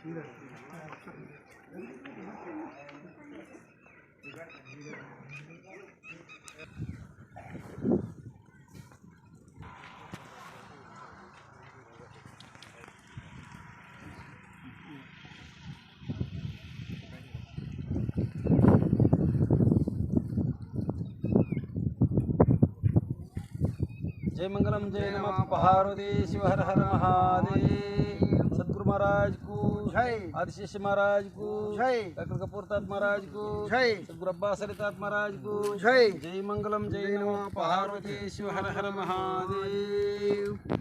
जय मंगलम जय नमः पार्वती शिव हर हर महादेव। सद्गुरु महाराज को जय, आदिशेष महाराज को जय, डॉक्टर कपूर तात महाराज को जय, सद्गुरु अब्बास अली तात महाराज को जय। जय मंगलम जय नमः पार्वती शिव हर हर महादेव।